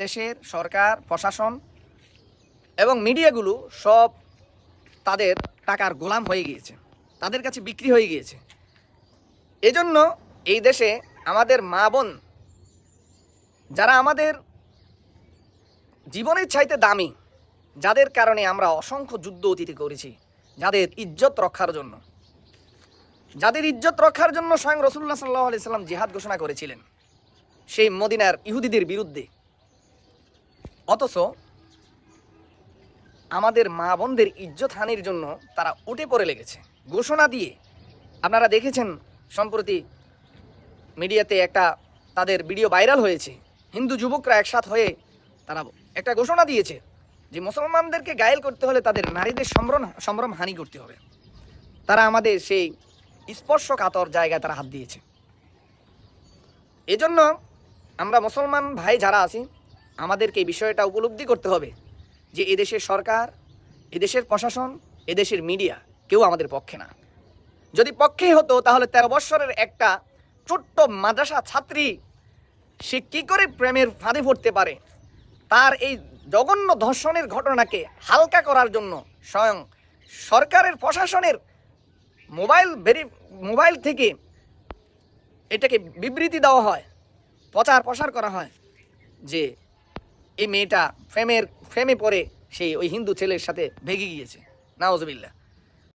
দেশের সরকার, প্রশাসন এবং মিডিয়াগুলো সব তাদের টাকার গোলাম হয়ে গিয়েছে, তাদের কাছে বিক্রি হয়ে গিয়েছে। এজন্য এই দেশে আমাদের মা বোন যারা আমাদের জীবনের চাইতে দামি, যাদের কারণে আমরা অসংখ্য যুদ্ধ অতীতে করেছি, যাদের ইজ্জত রক্ষার জন্য স্বয়ং রাসূলুল্লাহ সাল্লাল্লাহু আলাইহি সাল্লাম জিহাদ ঘোষণা করেছিলেন সেই মদিনার ইহুদিদের বিরুদ্ধে। অথচ আমাদের মা বোনদের ইজ্জত হানির জন্য তারা উঠে পড়ে লেগেছে ঘোষণা দিয়ে। আপনারা দেখেছেন সম্প্রতি মিডিয়াতে একটা তাদের ভিডিও ভাইরাল হয়েছে, হিন্দু যুবকরা একসাথ হয়ে তারা একটা ঘোষণা দিয়েছে যে মুসলমানদেরকে গায়েল করতে হলে তাদের নারীদের সম্ভ্রম হানি করতে হবে। তারা আমাদের সেই স্পর্শকাতর জায়গায় তারা হাত দিয়েছে। এজন্য আমরা মুসলমান ভাই যারা আছি, আমাদেরকে এই বিষয়টা উপলব্ধি করতে হবে যে এদেশের সরকার, এদেশের প্রশাসন, এদেশের মিডিয়া কেউ আমাদের পক্ষে না। যদি পক্ষে হতো তাহলে 13 বৎসরের একটা ছোট্ট মাদ্রাসা ছাত্রী সে কী করে প্রেমের ফাঁদে পড়তে পারে, তার এই জঘন্য ধর্ষণের ঘটনাকে হালকা করার জন্য স্বয়ং সরকারের প্রশাসনের মোবাইল থেকে এটাকে বিবৃতি দেওয়া হয়, প্রচার করা হয় যে এই মেয়েটা প্রেমে পড়ে সেই ওই হিন্দু ছেলের সাথে ভেগে গিয়েছে। নাউজুবিল্লাহ।